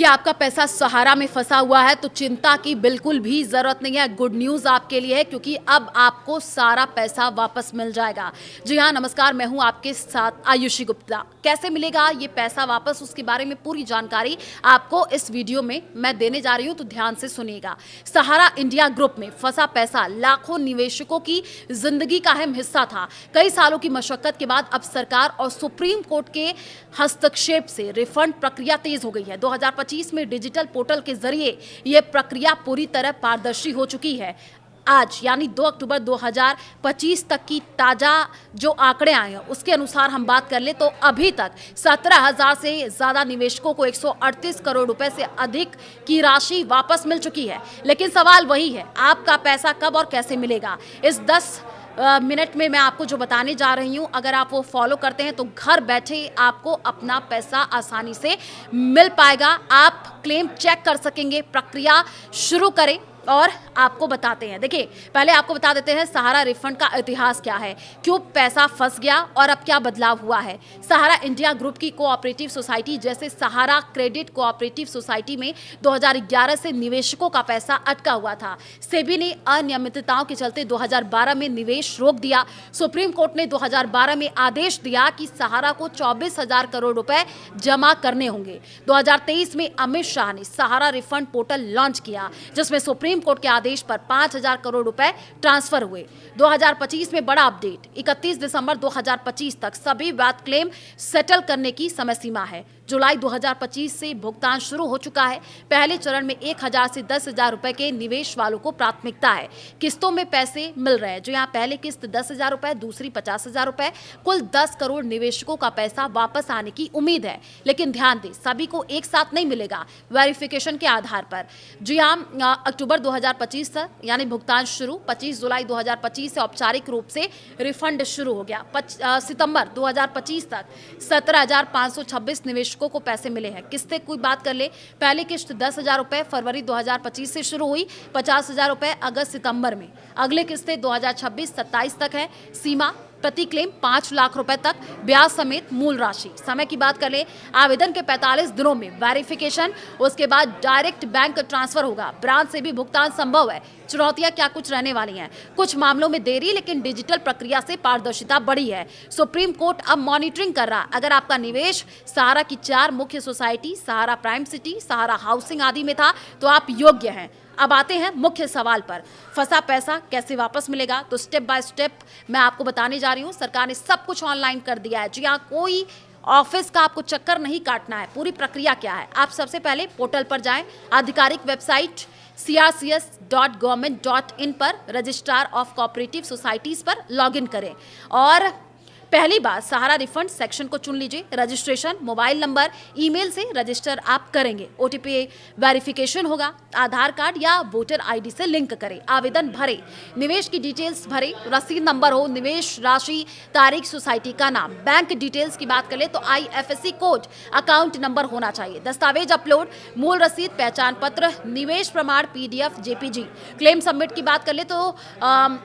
कि आपका पैसा सहारा में फंसा हुआ है तो चिंता की बिल्कुल भी जरूरत नहीं है। गुड न्यूज आपके लिए है क्योंकि अब आपको सारा पैसा वापस मिल जाएगा। जी हाँ, नमस्कार, मैं हूं आपके साथ आयुषी गुप्ता। कैसे मिलेगा ये पैसा वापस, उसके बारे में पूरी जानकारी आपको इस वीडियो में मैं देने जा रही हूं, तो ध्यान से सुनिएगा। सहारा इंडिया ग्रुप में फंसा पैसा लाखों निवेशकों की जिंदगी का अहम हिस्सा था। कई सालों की मशक्कत के बाद अब सरकार और सुप्रीम कोर्ट के हस्तक्षेप से रिफंड प्रक्रिया तेज हो गई है। 2025 में डिजिटल पोर्टल के जरिए यह प्रक्रिया पूरी तरह पारदर्शी हो चुकी है। आज यानी 2 अक्टूबर 2025 तक की ताजा जो आंकड़े आए हैं उसके अनुसार हम बात कर ले तो अभी तक 17,000 से ज्यादा निवेशकों को 138 करोड़ रुपए से अधिक की राशि वापस मिल चुकी है। लेकिन सवाल वही है, आपका पैसा कब और कैसे मिलेगा? इस 10 मिनट में मैं आपको जो बताने जा रही हूं, अगर आप वो फॉलो करते हैं तो घर बैठे आपको अपना पैसा आसानी से मिल पाएगा। आप क्लेम चेक कर सकेंगे। प्रक्रिया शुरू करें और आपको बताते हैं। देखिए, पहले आपको बता देते हैं सहारा रिफंड का इतिहास क्या है, क्यों पैसा फंस गया और अब क्या बदलाव हुआ है। सहारा इंडिया ग्रुप की कोऑपरेटिव सोसाइटी जैसे सहारा क्रेडिट कोऑपरेटिव सोसाइटी में 2011 से निवेशकों का पैसा अटका हुआ था। सेबी ने अनियमितताओं के चलते 2012 में निवेश रोक दिया। सुप्रीम कोर्ट ने 2012 में आदेश दिया कि सहारा को 24,000 करोड़ रुपए जमा करने होंगे। 2023 में अमित शाह ने सहारा रिफंड पोर्टल लॉन्च किया, जिसमें सुप्रीम कोर्ट के आदेश पर 5,000 करोड़ रुपए ट्रांसफर हुए। 2025 में बड़ा अपडेट, 31 दिसंबर 2025 तक सभी वैट क्लेम सेटल करने की समय सीमा है। जुलाई 2025 से भुगतान शुरू हो चुका है। पहले चरण में 1,000 से 10,000 रुपए के निवेश वालों को प्राथमिकता है। किस्तों में पैसे मिल रहे हैं, जो यहाँ पहले किस्त 10,000 रुपए, दूसरी 50,000 रुपए, कुल 10 करोड़ निवेशकों का पैसा वापस आने की उम्मीद है। लेकिन ध्यान दें, सभी को एक साथ नहीं मिलेगा, वेरिफिकेशन के आधार पर। जी हाँ, अक्टूबर 2025 तक यानी भुगतान शुरू। 25 जुलाई 2025 से औपचारिक रूप से रिफंड शुरू हो गया। सितंबर 2025 तक 17,526 निवेशकों को पैसे मिले हैं। किस्तें कोई बात कर ले, पहली किस्त 10,000 रुपए फरवरी 2025 से शुरू हुई, 50,000 रुपए अगस्त सितंबर में। अगले किस्तें 2026-27 तक है। सीमा प्रति क्लेम 5 लाख रुपए तक, ब्याज समेत मूल राशि। समय की बात करें, आवेदन के 45 दिनों में वेरिफिकेशन, उसके बाद डायरेक्ट बैंक ट्रांसफर होगा। ब्रांच से भी भुगतान संभव है। चुनौतियां क्या कुछ रहने वाली हैं? कुछ मामलों में देरी, लेकिन डिजिटल प्रक्रिया से पारदर्शिता बढ़ी है। सुप्रीम कोर्ट अब मॉनिटरिंग कर रहा। अगर आपका निवेश सहारा की 4 मुख्य सोसाइटी, सहारा प्राइम सिटी, सहारा हाउसिंग आदि में था तो आप योग्य हैं। अब आते हैं मुख्य सवाल पर, फंसा पैसा कैसे वापस मिलेगा? तो स्टेप बाय स्टेप मैं आपको बताने जा रही हूँ। सरकार ने सब कुछ ऑनलाइन कर दिया है। जी हाँ, कोई ऑफिस का आपको चक्कर नहीं काटना है। पूरी प्रक्रिया क्या है, आप सबसे पहले पोर्टल पर जाएं, आधिकारिक वेबसाइट crcs.government.in पर रजिस्ट्रार ऑफ कोऑपरेटिव सोसाइटीज पर लॉगिन करें और पहली बार सहारा रिफंड सेक्शन को चुन लीजिए। रजिस्ट्रेशन, मोबाइल नंबर, ईमेल से रजिस्टर आप करेंगे। ओटीपी वेरिफिकेशन होगा। आधार कार्ड या वोटर आईडी से लिंक करें। आवेदन भरें, निवेश की डिटेल्स भरें, रसीद नंबर हो, निवेश राशि, तारीख, सोसाइटी का नाम। बैंक डिटेल्स की बात करें तो आईएफएससी कोड, अकाउंट नंबर होना चाहिए। दस्तावेज अपलोड, मूल रसीद, पहचान पत्र, निवेश प्रमाण पीडीएफ, जेपीजी। क्लेम सबमिट की बात कर ले तो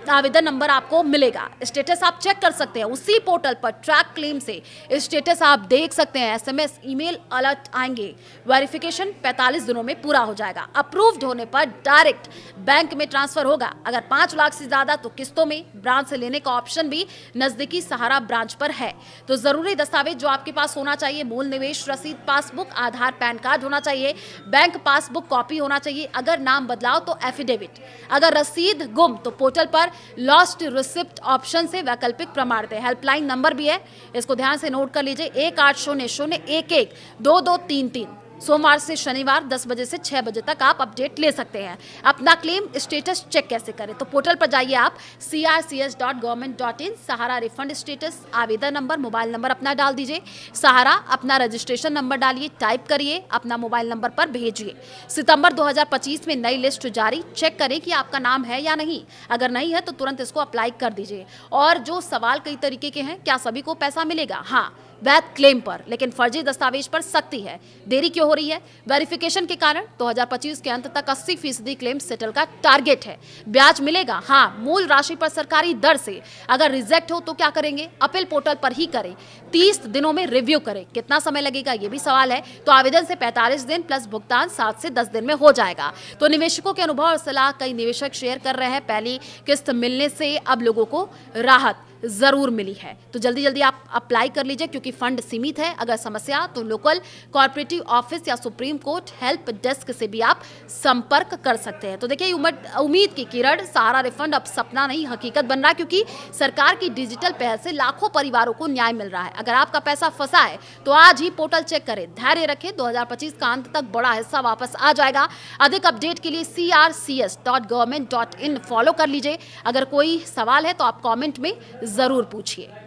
आवेदन नंबर आपको मिलेगा। स्टेटस आप चेक कर सकते हैं उसी पोर्टल पर। ट्रैक क्लेम से स्टेटस आप देख सकते हैं। एसएमएस, ईमेल अलर्ट आएंगे। वेरिफिकेशन 45 दिनों में पूरा हो जाएगा। अप्रूव्ड होने पर डायरेक्ट बैंक में ट्रांसफर होगा। अगर 5 लाख से ज्यादा तो किस्तों में, ब्रांच से लेने का ऑप्शन भी नजदीकी सहारा ब्रांच पर है। तो जरूरी दस्तावेज जो आपके पास होना चाहिए, मूल निवेश रसीद, पासबुक, आधार, पैन कार्ड होना चाहिए। बैंक पासबुक कॉपी होना चाहिए। अगर नाम बदलाव तो एफिडेविट। अगर रसीद गुम तो पोर्टल पर लॉस्ट रिसिप्ट ऑप्शन से वैकल्पिक प्रमाण दें। हेल्पलाइन नंबर भी है, इसको ध्यान से नोट कर लीजिए, 1800-11-2233। सोमवार से शनिवार 10 बजे से 6 बजे तक आप अपडेट ले सकते हैं। अपना क्लेम स्टेटस चेक कैसे करें? तो पोर्टल पर जाइए आप, crcs.government.in, सहारा रिफंड स्टेटस, आवेदन नंबर, मोबाइल नंबर अपना डाल दीजिए। सहारा अपना रजिस्ट्रेशन नंबर डालिए, टाइप करिए, अपना मोबाइल नंबर पर भेजिए। सितंबर 2025 में नई लिस्ट जारी, चेक करें कि आपका नाम है या नहीं। अगर नहीं है तो तुरंत इसको अप्लाई कर दीजिए। और जो सवाल कई तरीके के हैं, क्या सभी को पैसा मिलेगा? हाँ, वैध क्लेम पर, लेकिन फर्जी दस्तावेज पर सख्ती है। देरी क्यों हो रही है? वेरिफिकेशन के कारण 2025 के अंत तक 80% क्लेम सेटल का टारगेट है। ब्याज मिलेगा, हाँ, मूल राशि पर सरकारी दर से। अगर रिजेक्ट हो तो क्या करेंगे? अपील पोर्टल पर ही करें। 30 दिनों में रिव्यू करें। कितना समय लगेगा, ये भी सवाल है। तो आवेदन से 45 दिन प्लस भुगतान 7 से 10 दिन में हो जाएगा। तो निवेशकों के अनुभव और सलाह कई निवेशक शेयर कर रहे हैं। पहली किस्त मिलने से अब लोगों को राहत जरूर मिली है। तो जल्दी जल्दी आप अप्लाई कर लीजिए, क्योंकि फंड सीमित है। अगर समस्या तो लोकल कोऑपरेटिव ऑफिस या सुप्रीम कोर्ट हेल्प डेस्क से भी आप संपर्क कर सकते हैं। तो देखिए, उम्मीद की किरण, सारा रिफंड अब सपना नहीं हकीकत बन रहा है, क्योंकि सरकार की डिजिटल पहल से लाखों परिवारों को न्याय मिल रहा है। अगर आपका पैसा फंसा है तो आज ही पोर्टल चेक करें, धैर्य रखें। 2025 का अंत तक बड़ा हिस्सा वापस आ जाएगा। अधिक अपडेट के लिए crcs.government.in फॉलो कर लीजिए। अगर कोई सवाल है तो आप कमेंट में जरूर पूछिए।